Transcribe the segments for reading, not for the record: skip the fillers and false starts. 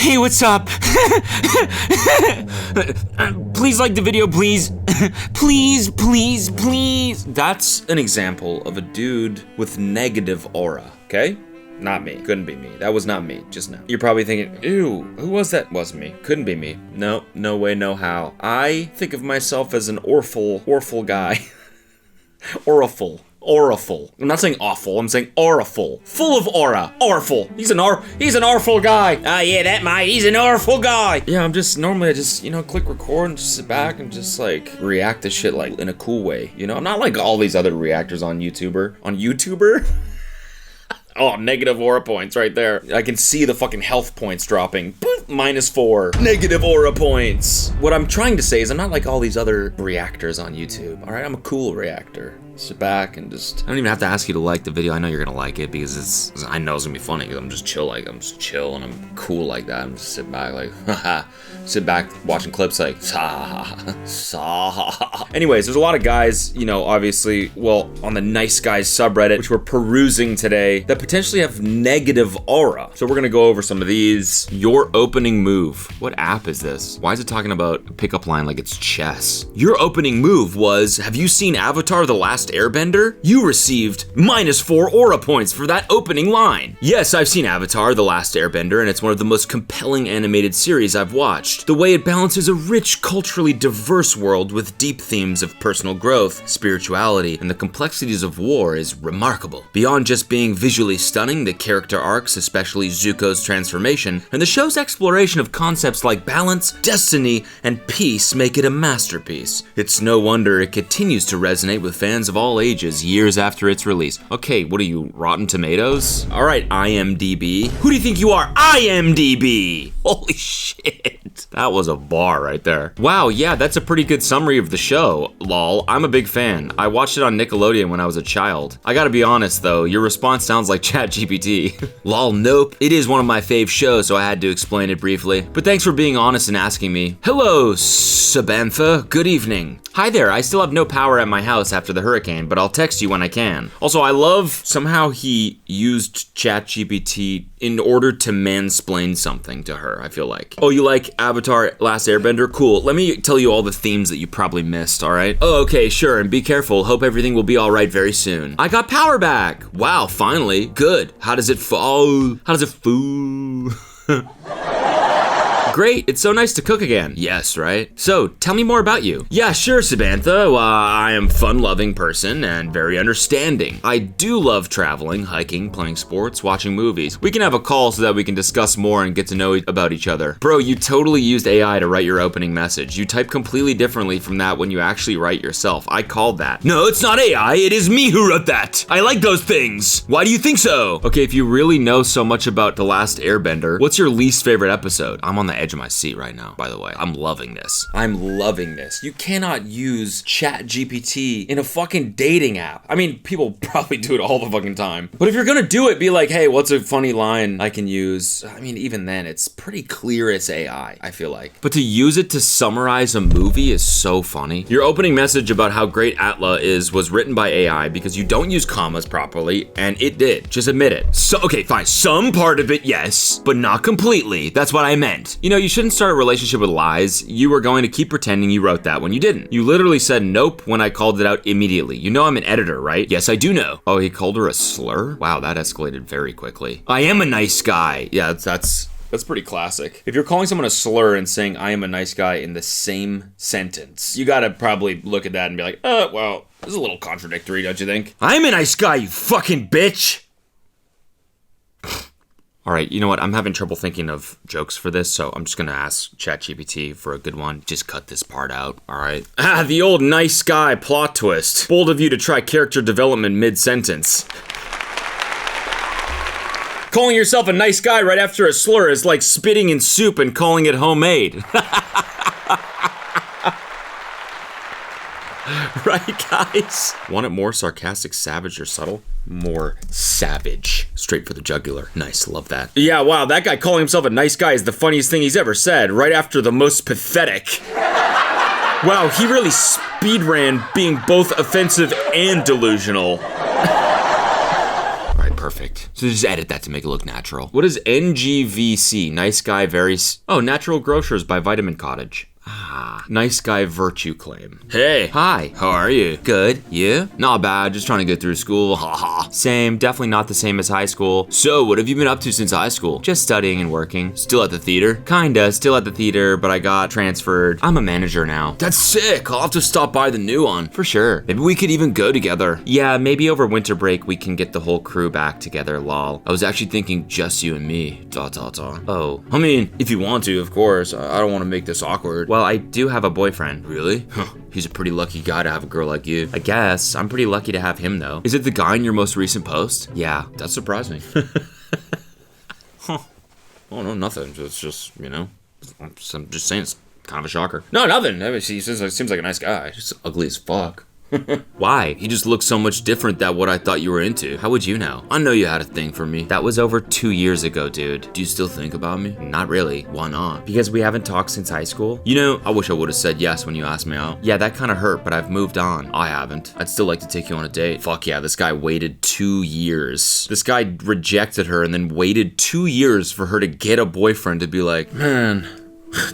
Hey, what's up? Please like the video, please. Please, please, please. That's an example of a dude with negative aura, okay? Not me. Couldn't be me. That was not me just now. You're probably thinking, ew, who was that? Wasn't me. Couldn't be me. No, no way, no how. I think of myself as an orful guy. Auraful. I'm not saying awful, I'm saying auraful. Full of aura. Auraful. He's an auraful guy. Ah, yeah, that mate, he's an auraful guy. Yeah, I just click record and just sit back and just like react to shit like in a cool way. You know, I'm not like all these other reactors on YouTuber. On YouTuber? Oh, negative aura points right there. I can see the fucking health points dropping. -4. Negative aura points. What I'm trying to say is I'm not like all these other reactors on YouTube. All right, I'm a cool reactor. Sit back and just, I don't even have to ask you to like the video. I know you're gonna like it because I know it's gonna be funny because I'm just chill and I'm cool like that. I'm just sit back like, haha. Sit back watching clips like, Anyways, there's a lot of guys, you know, obviously, well, on the Nice Guys subreddit, which we're perusing today, that potentially have negative aura. So we're gonna go over some of these. Your opening move. What app is this? Why is it talking about a pickup line like it's chess? Your opening move was, have you seen Avatar: The Last Airbender? You received -4 aura points for that opening line. Yes, I've seen Avatar: The Last Airbender, and it's one of the most compelling animated series I've watched. The way it balances a rich, culturally diverse world with deep themes of personal growth, spirituality, and the complexities of war is remarkable. Beyond just being visually stunning, the character arcs, especially Zuko's transformation, and the show's exploration of concepts like balance, destiny, and peace make it a masterpiece. It's no wonder it continues to resonate with fans of all ages years after its release. Okay, what are you, Rotten Tomatoes? All right, IMDb. Who do you think you are, IMDb? Holy shit. That was a bar right there. Wow, yeah, that's a pretty good summary of the show, lol. I'm a big fan. I watched it on Nickelodeon when I was a child. I gotta be honest though, your response sounds like ChatGPT. Lol, nope. It is one of my fave shows, so I had to explain it briefly. But thanks for being honest and asking me. Hello, Samantha. Good evening. Hi there, I still have no power at my house after the hurricane, but I'll text you when I can. Also, I love somehow he used ChatGPT in order to mansplain something to her, I feel like. Oh, you like Avatar: Last Airbender? Cool. Let me tell you all the themes that you probably missed, all right? Oh, okay, sure, and be careful. Hope everything will be all right very soon. I got power back. Wow, finally. Good. How does it fall? How does it foo? Great, it's so nice to cook again. Yes, right? So, tell me more about you. Yeah, sure, Samantha. I am a fun-loving person and very understanding. I do love traveling, hiking, playing sports, watching movies. We can have a call so that we can discuss more and get to know about each other. Bro, you totally used AI to write your opening message. You type completely differently from that when you actually write yourself. I called that. No, it's not AI, it is me who wrote that. I like those things. Why do you think so? Okay, if you really know so much about The Last Airbender, what's your least favorite episode? I'm on the edge of my seat right now, by the way. I'm loving this. I'm loving this. You cannot use ChatGPT in a fucking dating app. I mean, people probably do it all the fucking time. But if you're gonna do it, be like, hey, what's a funny line I can use? I mean, even then, it's pretty clear it's AI, I feel like. But to use it to summarize a movie is so funny. Your opening message about how great Atla is was written by AI because you don't use commas properly, and it did. Just admit it. So, okay, fine. Some part of it, yes, but not completely. That's what I meant. You know, you shouldn't start a relationship with lies. You were going to keep pretending you wrote that when you didn't. You literally said nope when I called it out immediately. You know I'm an editor, right? Yes, I do know. Oh, he called her a slur? Wow, that escalated very quickly. I am a nice guy. Yeah, that's pretty classic. If you're calling someone a slur and saying I am a nice guy in the same sentence, you gotta probably look at that and be like, well, this is a little contradictory, don't you think? I'm a nice guy, you fucking bitch! All right, you know what? I'm having trouble thinking of jokes for this, so I'm just gonna ask ChatGPT for a good one. Just cut this part out, all right? Ah, the old nice guy plot twist. Bold of you to try character development mid-sentence. Calling yourself a nice guy right after a slur is like spitting in soup and calling it homemade. Right, guys? Want it more sarcastic, savage, or subtle? More savage. Straight for the jugular. Nice, love that. Yeah, wow, that guy calling himself a nice guy is the funniest thing he's ever said, right after the most pathetic. Wow, he really speed ran being both offensive and delusional. perfect. So just edit that to make it look natural. What is NGVC? Nice guy, oh, Natural Grocers by Vitamin Cottage. Ah, nice guy virtue claim. Hey. Hi. How are you? Good. You? Not bad. Just trying to get through school. Haha. Same. Definitely not the same as high school. So, what have you been up to since high school? Just studying and working. Still at the theater? Kinda. Still at the theater, but I got transferred. I'm a manager now. That's sick. I'll have to stop by the new one. For sure. Maybe we could even go together. Yeah, maybe over winter break we can get the whole crew back together, lol. I was actually thinking just you and me. Oh. I mean, if you want to, of course. I don't want to make this awkward. Well, I do have a boyfriend. Really? Huh. He's a pretty lucky guy to have a girl like you. I guess. I'm pretty lucky to have him, though. Is it the guy in your most recent post? Yeah, that's surprising. Huh. Oh, no, nothing. It's just, you know, I'm just saying it's kind of a shocker. No, nothing. I mean, he seems like a nice guy. Just ugly as fuck. Why? He just looks so much different than what I thought you were into. How would you know? I know you had a thing for me. That was over 2 years ago, dude. Do you still think about me? Not really. Why not? Because we haven't talked since high school. You know, I wish I would have said yes when you asked me out. Yeah, that kind of hurt, but I've moved on. I haven't. I'd still like to take you on a date. Fuck yeah, this guy waited 2 years. This guy rejected her and then waited 2 years for her to get a boyfriend to be like, man,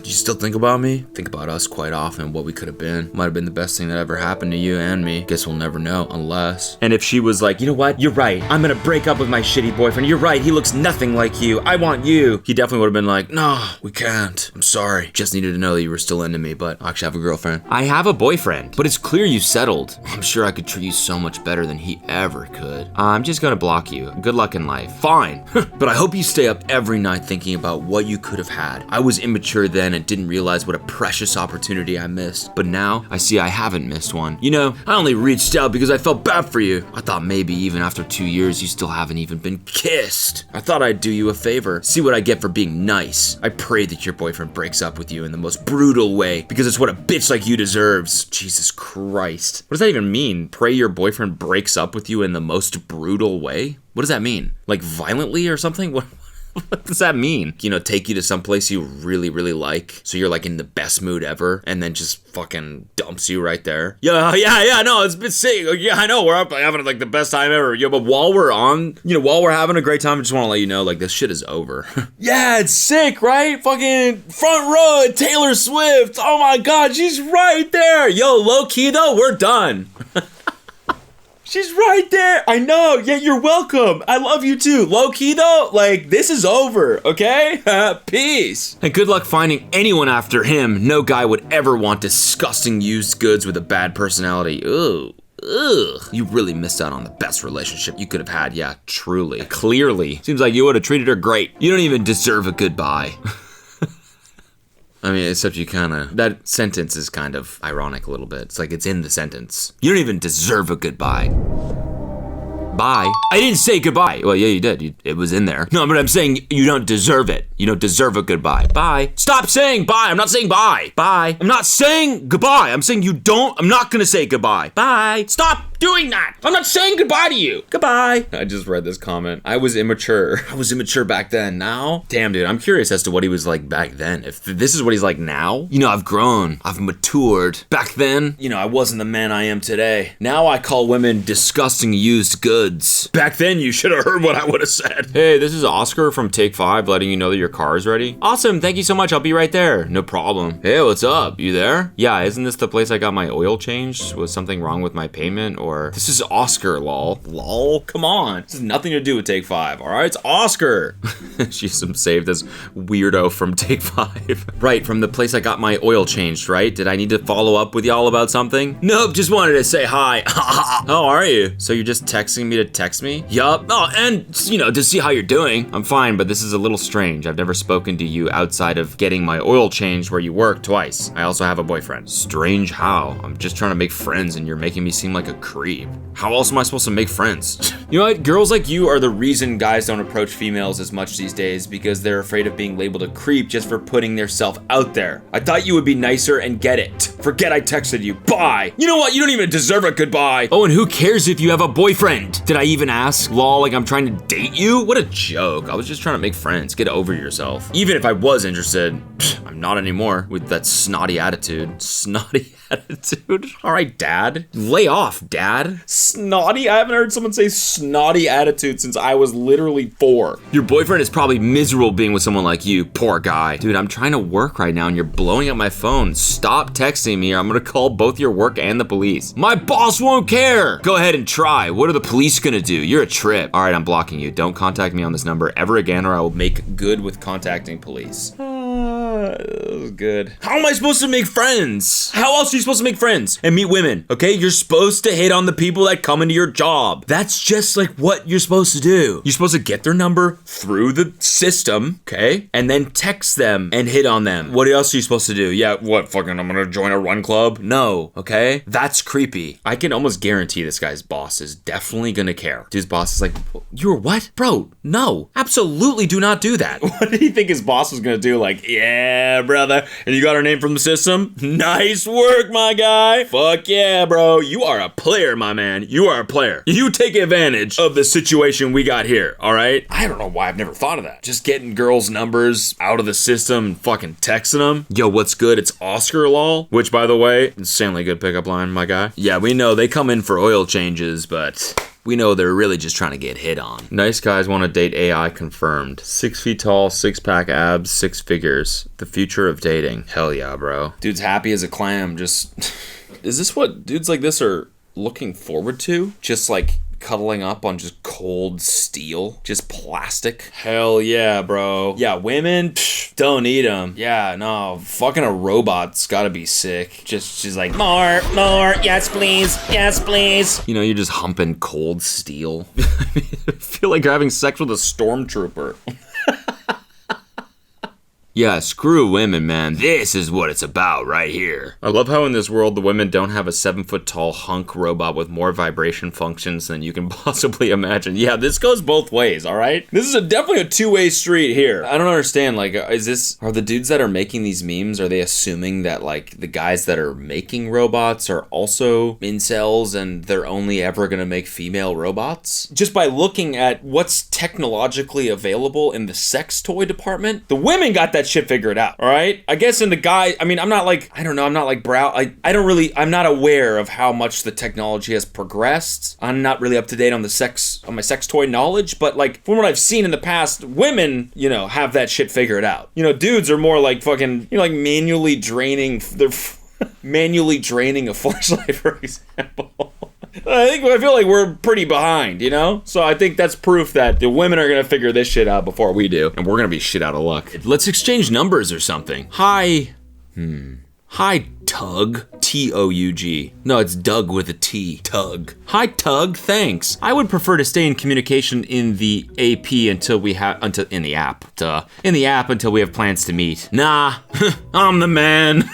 do you still think about me? Think about us quite often, what we could have been. Might have been the best thing that ever happened to you and me. Guess we'll never know, unless. And if she was like, you know what? You're right. I'm gonna break up with my shitty boyfriend. You're right. He looks nothing like you. I want you. He definitely would have been like, no, we can't. I'm sorry. Just needed to know that you were still into me, but I actually have a girlfriend. I have a boyfriend, but it's clear you settled. I'm sure I could treat you so much better than he ever could. I'm just gonna block you. Good luck in life. Fine. But I hope you stay up every night thinking about what you could have had. I was immature then and didn't realize what a precious opportunity I missed. But now, I see I haven't missed one. You know, I only reached out because I felt bad for you. I thought maybe even after 2 years, you still haven't even been kissed. I thought I'd do you a favor. See what I get for being nice. I pray that your boyfriend breaks up with you in the most brutal way, because it's what a bitch like you deserves. Jesus Christ. What does that even mean? Pray your boyfriend breaks up with you in the most brutal way? What does that mean? Like violently or something? What does that mean? You know, take you to some place you really, really like, so you're like in the best mood ever, and then just fucking dumps you right there. Yeah, no, it's been sick. Yeah, I know, we're up having like the best time ever. Yeah, but while we're having a great time, I just want to let you know, like, this shit is over. Yeah, it's sick, right? Fucking front row at Taylor Swift. Oh my God, she's right there. Yo, low key though, we're done. She's right there. I know. Yeah, you're welcome. I love you too. Low key though, like, this is over, okay? Peace. And good luck finding anyone after him. No guy would ever want disgusting used goods with a bad personality. Ugh. You really missed out on the best relationship you could have had. Yeah, truly. Clearly. Seems like you would have treated her great. You don't even deserve a goodbye. I mean, except you that sentence is kind of ironic a little bit. It's like it's in the sentence. You don't even deserve a goodbye. Bye. I didn't say goodbye. Well, yeah, you did. It was in there. No, but I'm saying you don't deserve it. You don't deserve a goodbye. Bye. Stop saying bye. I'm not saying bye. Bye. I'm not saying goodbye. I'm saying I'm not gonna say goodbye. Bye. Stop doing that. I'm not saying goodbye to you. Goodbye. I just read this comment. I was immature. I was immature back then. Now? Damn, dude, I'm curious as to what he was like back then. If this is what he's like now, you know, I've grown. I've matured. Back then, you know, I wasn't the man I am today. Now I call women disgusting used goods. Back then, you should have heard what I would have said. Hey, this is Oscar from Take 5 letting you know that your car is ready. Awesome. Thank you so much. I'll be right there. No problem. Hey, what's up? You there? Yeah, isn't this the place I got my oil changed? Was something wrong with my payment? Or this is Oscar, lol. Lol? Come on. This has nothing to do with Take 5, all right? It's Oscar. She's some saved as weirdo from Take 5. Right, from the place I got my oil changed, right? Did I need to follow up with y'all about something? Nope, just wanted to say hi. How are you? So you're just texting me to text me? Yup. Oh, and, you know, to see how you're doing. I'm fine, but this is a little strange. I've never spoken to you outside of getting my oil changed where you work twice. I also have a boyfriend. Strange how? I'm just trying to make friends and you're making me seem like a creep. How else am I supposed to make friends? You know what? Girls like you are the reason guys don't approach females as much these days, because they're afraid of being labeled a creep just for putting their self out there. I thought you would be nicer and get it. Forget I texted you. Bye. You know what? You don't even deserve a goodbye. Oh, and who cares if you have a boyfriend? Did I even ask? Lol, like I'm trying to date you? What a joke. I was just trying to make friends. Get over yourself. Even if I was interested, I'm not anymore with that snotty attitude. Snotty attitude? All right, Dad. Lay off, Dad. bad? Snotty? I haven't heard someone say snotty attitude since I was literally 4. Your boyfriend is probably miserable being with someone like you, poor guy. Dude, I'm trying to work right now and you're blowing up my phone. Stop texting me or I'm gonna call both your work and the police. My boss won't care. Go ahead and try. What are the police gonna do? You're a trip. All right, I'm blocking you. Don't contact me on this number ever again or I will make good with contacting police. That was good. How am I supposed to make friends? How else are you supposed to make friends and meet women? Okay, you're supposed to hit on the people that come into your job. That's just like what you're supposed to do. You're supposed to get their number through the system, okay? And then text them and hit on them. What else are you supposed to do? Yeah, what, fucking I'm gonna join a run club? No, okay? That's creepy. I can almost guarantee this guy's boss is definitely gonna care. Dude's boss is like, you're what? Bro, no, absolutely do not do that. What did he think his boss was gonna do? Like, yeah, brother. And you got our name from the system? Nice work, my guy. Fuck yeah, bro. You are a player, my man. You are a player. You take advantage of the situation we got here, all right? I don't know why I've never thought of that. Just getting girls' numbers out of the system and fucking texting them. Yo, what's good? It's Oscar, lol. Which, by the way, insanely good pickup line, my guy. Yeah, we know they come in for oil changes, but we know they're really just trying to get hit on. Nice guys want to date AI confirmed. 6 feet tall, 6-pack abs, 6 figures. The future of dating. Hell yeah, bro. Dude's happy as a clam. Just, is this what dudes like this are looking forward to? Just like cuddling up on just cold steel, just plastic. Hell yeah, bro. Yeah, women, don't need them. Yeah, no, fucking a robot's gotta be sick. She's like, more, yes please. You know, you're just humping cold steel. I feel like you're having sex with a stormtrooper. Yeah, screw women, man. This is what it's about right here. I love how in this world the women don't have a 7-foot-tall hunk robot with more vibration functions than you can possibly imagine. Yeah, this goes both ways, all right? This is definitely a two-way street here. I don't understand, like, are the dudes that are making these memes, are they assuming that, like, the guys that are making robots are also incels and they're only ever gonna make female robots? Just by looking at what's technologically available in the sex toy department, the women got that shit figured out, all right? I guess in the guy, I mean, I'm not aware of how much the technology has progressed. I'm not really up to date on my sex toy knowledge, but like from what I've seen in the past, women, you know, have that shit figured out. You know, dudes are more like fucking, you know, like manually draining a flashlight, for example. I feel like we're pretty behind, you know? So I think that's proof that the women are gonna figure this shit out before we do. And we're gonna be shit out of luck. Let's exchange numbers or something. Hi, Tug. T-O-U-G. No, it's Doug with a T. Tug. Hi, Tug. Thanks. I would prefer to stay in communication in the AP until we have in the app until we have plans to meet. Nah, I'm the man.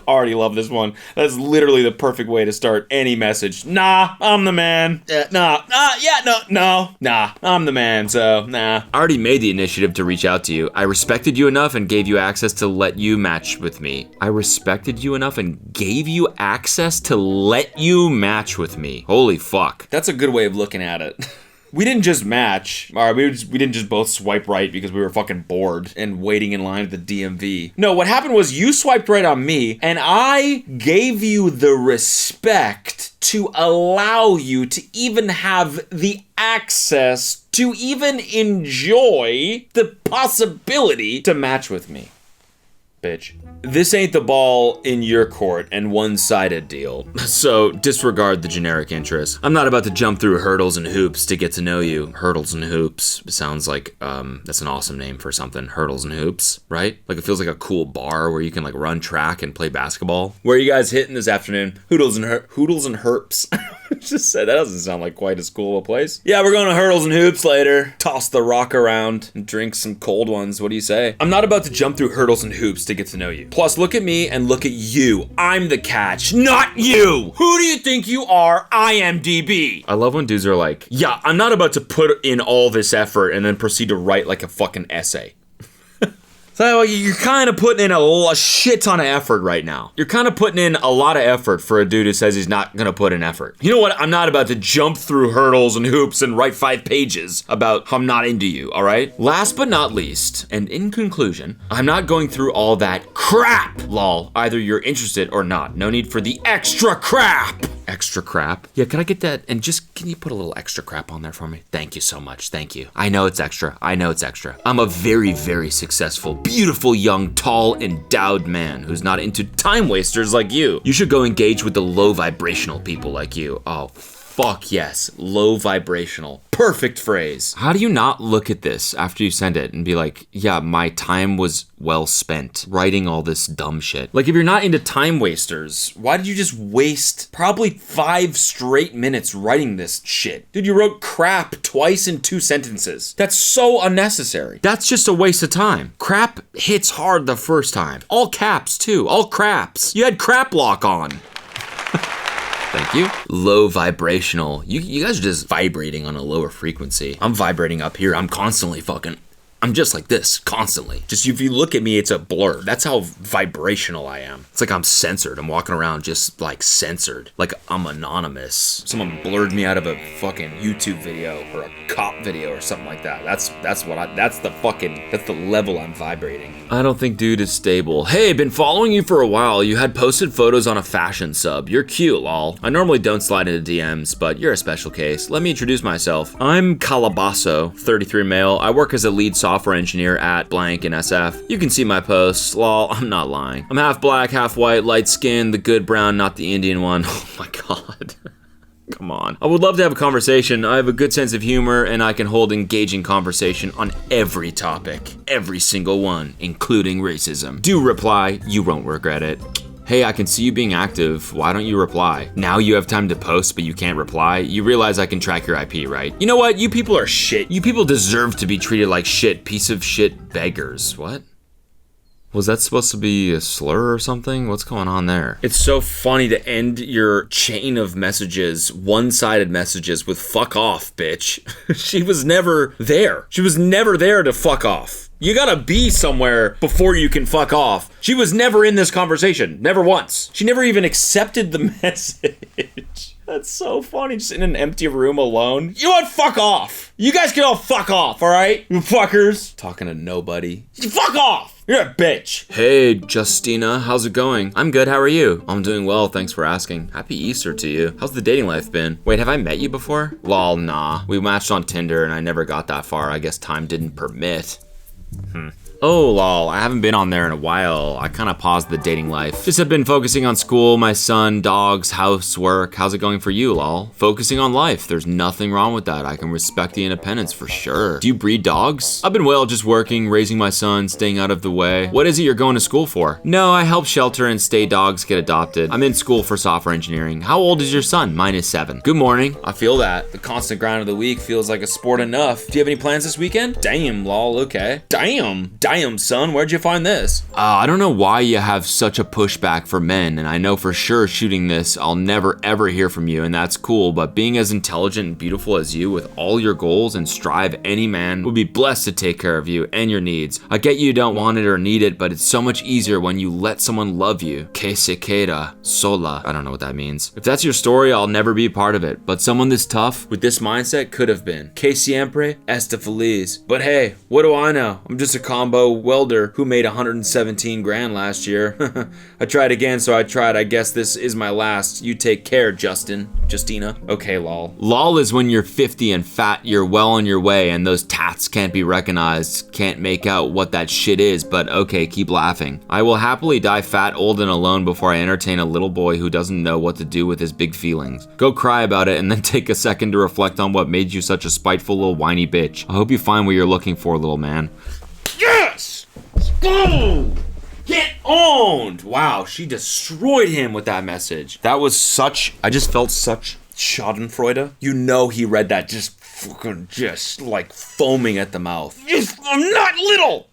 Already love this one. That's literally the perfect way to start any message. Nah, I'm the man. Nah, I'm the man, so nah. I already made the initiative to reach out to you. I respected you enough and gave you access to let you match with me. Holy fuck. That's a good way of looking at it. We didn't just match. All right, we didn't just both swipe right because we were fucking bored and waiting in line at the DMV. No, what happened was you swiped right on me, and I gave you the respect to allow you to even have the access to even enjoy the possibility to match with me. Bitch. This ain't the ball in your court and one-sided deal. So disregard the generic interest. I'm not about to jump through hurdles and hoops to get to know you. Hurdles and hoops sounds like that's an awesome name for something. Hurdles and hoops, right? Like it feels like a cool bar where you can like run track and play basketball. Where are you guys hitting this afternoon? Hoodles and herps. Just said that doesn't sound like quite as cool a place. Yeah, we're going to hurdles and hoops later. Toss the rock around and drink some cold ones. What do you say? I'm not about to jump through hurdles and hoops to get to know you. Plus, look at me and look at you. I'm the catch, not you. Who do you think you are? IMDb. I love when dudes are like, yeah, I'm not about to put in all this effort and then proceed to write like a fucking essay. So you're kind of putting in a shit ton of effort right now. You're kind of putting in a lot of effort for a dude who says he's not gonna put in effort. You know what? I'm not about to jump through hurdles and hoops and write 5 pages about how I'm not into you, all right? Last but not least, and in conclusion, I'm not going through all that crap, lol. Either you're interested or not. No need for the extra crap. extra crap. Yeah, can I get that? And just, can you put a little extra crap on there for me? Thank you so much. Thank you. I know it's extra. I know it's extra. I'm a very, very successful, beautiful, young, tall, endowed man who's not into time wasters like you. You should go engage with the low vibrational people like you. Oh, fuck yes. Low vibrational. Perfect phrase. How do you not look at this after you send it and be like, yeah, my time was well spent writing all this dumb shit? Like, if you're not into time wasters, why did you just waste probably 5 straight minutes writing this shit? Dude, you wrote crap twice in 2 sentences. That's so unnecessary. That's just a waste of time. Crap hits hard the first time. All caps too. All craps. You had crap lock on. Thank you. Low vibrational. You guys are just vibrating on a lower frequency. I'm vibrating up here. I'm constantly I'm just like this, constantly. Just if you look at me, it's a blur. That's how vibrational I am. It's like I'm censored. I'm walking around just like censored. Like I'm anonymous. Someone blurred me out of a fucking YouTube video or a cop video or something like that. That's the level I'm vibrating. I don't think dude is stable. Hey, been following you for a while. You had posted photos on a fashion sub. You're cute, lol. I normally don't slide into DMs, but you're a special case. Let me introduce myself. I'm Calabasso, 33 male. I work as a lead software engineer at blank in SF. You can see my posts. Lol, I'm not lying. I'm half black, half white, light skin, the good brown, not the Indian one. Oh my god. Come on. I would love to have a conversation. I have a good sense of humor and I can hold engaging conversation on every topic. Every single one, including racism. Do reply, you won't regret it. Hey, I can see you being active. Why don't you reply? Now you have time to post, but you can't reply. You realize I can track your IP, right? You know what? You people are shit. You people deserve to be treated like shit. Piece of shit beggars. What? Was that supposed to be a slur or something? What's going on there? It's so funny to end your chain of messages, one-sided messages, with fuck off, bitch. She was never there. She was never there to fuck off. You gotta be somewhere before you can fuck off. She was never in this conversation. Never once. She never even accepted the message. That's so funny, just in an empty room alone. You know what? Fuck off. You guys can all fuck off, all right? You fuckers. Talking to nobody. Fuck off. You're a bitch. Hey, Justina, how's it going? I'm good, how are you? I'm doing well, thanks for asking. Happy Easter to you. How's the dating life been? Wait, have I met you before? Lol, nah. We matched on Tinder and I never got that far. I guess time didn't permit. Oh, lol, I haven't been on there in a while. I kind of paused the dating life. Just have been focusing on school, my son, dogs, housework. How's it going for you, lol? Focusing on life. There's nothing wrong with that. I can respect the independence for sure. Do you breed dogs? I've been well, just working, raising my son, staying out of the way. What is it you're going to school for? No, I help shelter and stray dogs get adopted. I'm in school for software engineering. How old is your son? Mine is 7. Good morning. I feel that. The constant grind of the week feels like a sport enough. Do you have any plans this weekend? Damn, lol, okay. Damn, son, where'd you find this? I don't know why you have such a pushback for men, and I know for sure shooting this, I'll never ever hear from you, and that's cool, but being as intelligent and beautiful as you with all your goals and strive, any man would be blessed to take care of you and your needs. I get you don't want it or need it, but it's so much easier when you let someone love you. Que se queda sola. I don't know what that means. If that's your story, I'll never be a part of it, but someone this tough with this mindset could have been. Que siempre esta feliz. But hey, what do I know? I'm just a combo welder who made 117 grand last year. I tried again, so I tried. I guess this is my last. You take care, Justina. Okay, lol. Lol is when you're 50 and fat, you're well on your way, and those tats can't be recognized, can't make out what that shit is, but okay, keep laughing. I will happily die fat, old, and alone before I entertain a little boy who doesn't know what to do with his big feelings. Go cry about it and then take a second to reflect on what made you such a spiteful little whiny bitch. I hope you find what you're looking for, little man. Yes! Go! Get owned! Wow, she destroyed him with that message. That was such, I just felt such schadenfreude. You know he read that just like foaming at the mouth. I'm not little!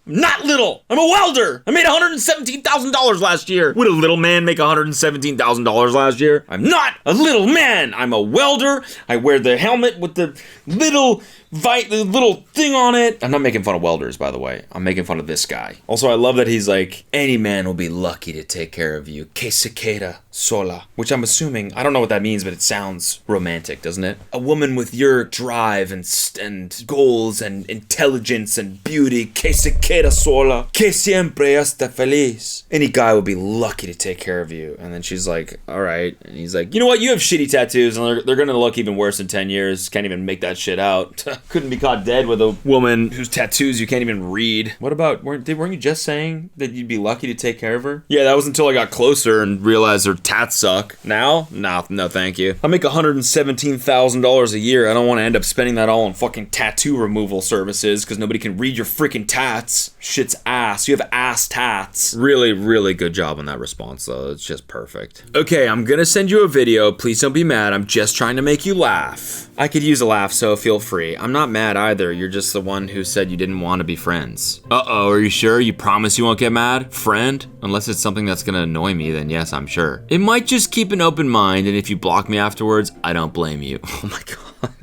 I'm a welder! I made $117,000 last year. Would a little man make $117,000 last year? I'm not a little man! I'm a welder. I wear the helmet with the little little thing on it. I'm not making fun of welders, by the way. I'm making fun of this guy. Also, I love that he's like, any man will be lucky to take care of you. Que se queda sola. Which I'm assuming, I don't know what that means, but it sounds romantic, doesn't it? A woman with your drive and goals and intelligence and beauty. Que se queda sola. Que siempre está feliz. Any guy will be lucky to take care of you. And then she's like, all right. And he's like, you know what? You have shitty tattoos and they're gonna look even worse in 10 years. Can't even make that shit out. Couldn't be caught dead with a woman whose tattoos you can't even read. What about, weren't you just saying that you'd be lucky to take care of her? Yeah, that was until I got closer and realized her tats suck. Now? No, thank you. I make $117,000 a year. I don't want to end up spending that all on fucking tattoo removal services because nobody can read your freaking tats. Shit's ass. You have ass tats. Really, really good job on that response, though. It's just perfect. Okay, I'm gonna send you a video. Please don't be mad. I'm just trying to make you laugh. I could use a laugh, so feel free. I'm not mad either. You're just the one who said you didn't want to be friends. Uh-oh, are you sure? You promise you won't get mad? Friend? Unless it's something that's gonna annoy me, then yes, I'm sure. It might just keep an open mind, and if you block me afterwards, I don't blame you. Oh my god.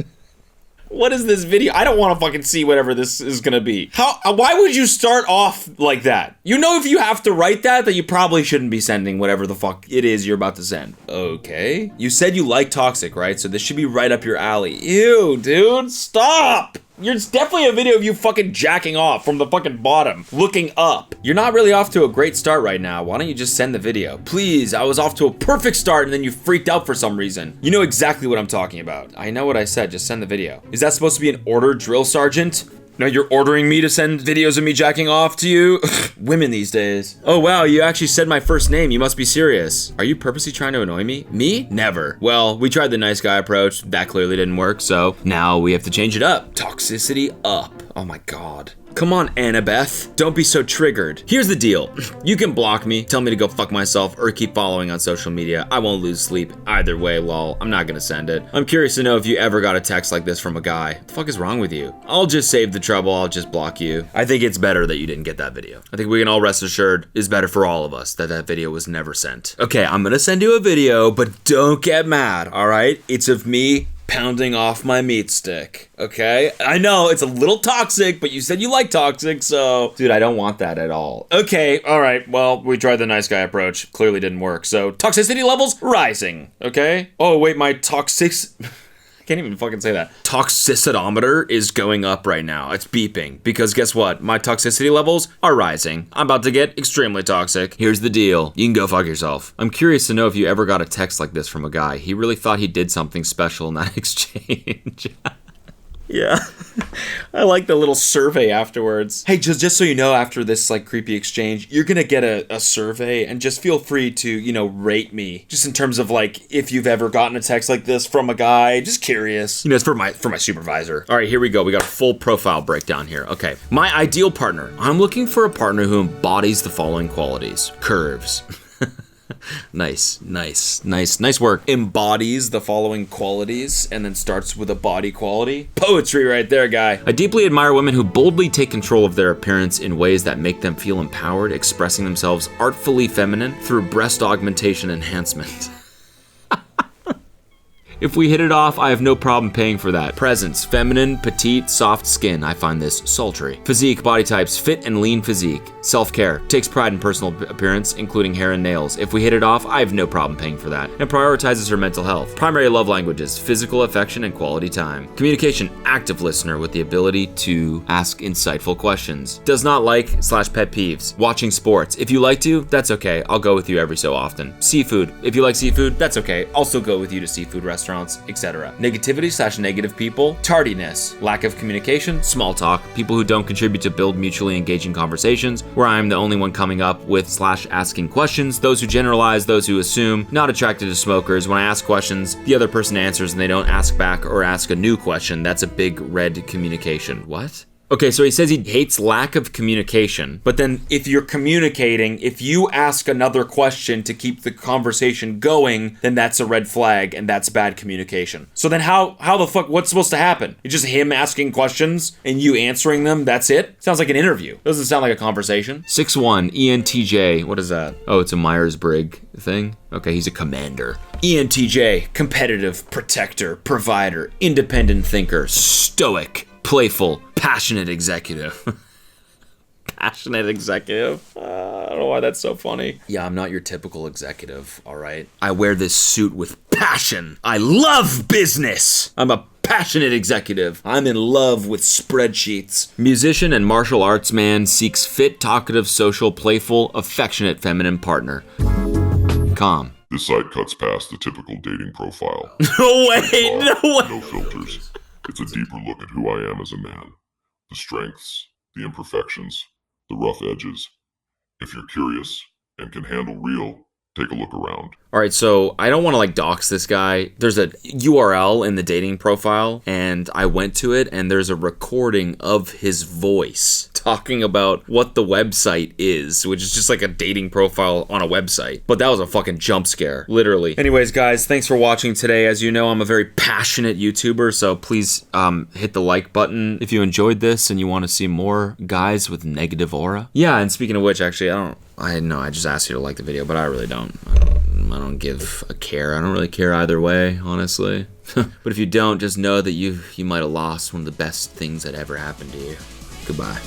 What is this video? I don't want to fucking see whatever this is gonna be. Why would you start off like that? You know if you have to write that you probably shouldn't be sending whatever the fuck it is you're about to send. Okay. You said you like toxic, right? So this should be right up your alley. Ew, dude, stop! It's definitely a video of you fucking jacking off from the fucking bottom, looking up. You're not really off to a great start right now. Why don't you just send the video? Please, I was off to a perfect start and then you freaked out for some reason. You know exactly what I'm talking about. I know what I said, just send the video. Is that supposed to be an order, drill sergeant? No, you're ordering me to send videos of me jacking off to you? Women these days. Oh wow, you actually said my first name. You must be serious. Are you purposely trying to annoy me? Me? Never. Well, we tried the nice guy approach. That clearly didn't work, so now we have to change it up. Toxicity up. Oh my god. Come on, Annabeth. Don't be so triggered. Here's the deal. You can block me, tell me to go fuck myself, or keep following on social media. I won't lose sleep. Either way, lol. I'm not gonna send it. I'm curious to know if you ever got a text like this from a guy. What the fuck is wrong with you? I'll just save the trouble. I'll just block you. I think it's better that you didn't get that video. I think we can all rest assured it's better for all of us that video was never sent. Okay, I'm gonna send you a video, but don't get mad, all right? It's of me pounding off my meat stick, okay? I know, it's a little toxic, but you said you like toxic, so... Dude, I don't want that at all. Okay, all right, well, we tried the nice guy approach. Clearly didn't work, so toxicity levels rising, okay? Oh, wait, my can't even fucking say that. Toxicidometer is going up right now. It's beeping. Because guess what? My toxicity levels are rising. I'm about to get extremely toxic. Here's the deal. You can go fuck yourself. I'm curious to know if you ever got a text like this from a guy. He really thought he did something special in that exchange. Yeah. I like the little survey afterwards. Hey, just so you know, after this like creepy exchange, you're gonna get a survey, and just feel free to, you know, rate me. Just in terms of like, if you've ever gotten a text like this from a guy, just curious. You know, it's for my supervisor. All right, here we go. We got a full profile breakdown here. Okay. My ideal partner. I'm looking for a partner who embodies the following qualities. Curves. Nice work. Embodies the following qualities and then starts with a body quality. Poetry right there, guy. I deeply admire women who boldly take control of their appearance in ways that make them feel empowered, expressing themselves artfully feminine through breast augmentation enhancement. If we hit it off, I have no problem paying for that. Presence, feminine, petite, soft skin. I find this sultry. Physique, body types, fit and lean physique. Self-care, takes pride in personal appearance, including hair and nails. If we hit it off, I have no problem paying for that. And prioritizes her mental health. Primary love languages, physical affection and quality time. Communication, active listener with the ability to ask insightful questions. Does not like / pet peeves. Watching sports. If you like to, that's okay. I'll go with you every so often. Seafood. If you like seafood, that's okay. I'll still go with you to seafood restaurants, etc. Negativity / negative people. Tardiness. Lack of communication. Small talk. People who don't contribute to build mutually engaging conversations, where I am the only one coming up with / asking questions. Those who generalize, those who assume. Not attracted to smokers. When I ask questions, the other person answers and they don't ask back or ask a new question. That's a big red communication. What? Okay, so he says he hates lack of communication, but then if you're communicating, if you ask another question to keep the conversation going, then that's a red flag and that's bad communication. So then how the fuck, what's supposed to happen? It's just him asking questions and you answering them, that's it? Sounds like an interview. Doesn't sound like a conversation. 6'1", ENTJ, what is that? Oh, it's a Myers-Briggs thing? Okay, he's a commander. ENTJ, competitive, protector, provider, independent thinker, stoic, playful, passionate executive. Passionate executive. I don't know why that's so funny. Yeah, I'm not your typical executive, all right? I wear this suit with passion. I love business. I'm a passionate executive. I'm in love with spreadsheets. Musician and martial arts man seeks fit, talkative, social, playful, affectionate, feminine partner. Calm. This site cuts past the typical dating profile. No way, no way. No filters. It's a deeper look at who I am as a man. The strengths, the imperfections, the rough edges. If you're curious and can handle real, take a look around. All right, so I don't want to like dox this guy. There's a URL in the dating profile, and I went to it, and there's a recording of his voice talking about what the website is, which is just like a dating profile on a website. But that was a fucking jump scare, literally. Anyways, guys, thanks for watching today. As you know, I'm a very passionate YouTuber, so please hit the like button if you enjoyed this and you want to see more guys with negative aura. Yeah, and speaking of which, actually, I just asked you to like the video, but I really don't. I don't give a care. I don't really care either way, honestly. But if you don't, just know that you might have lost one of the best things that ever happened to you. Goodbye.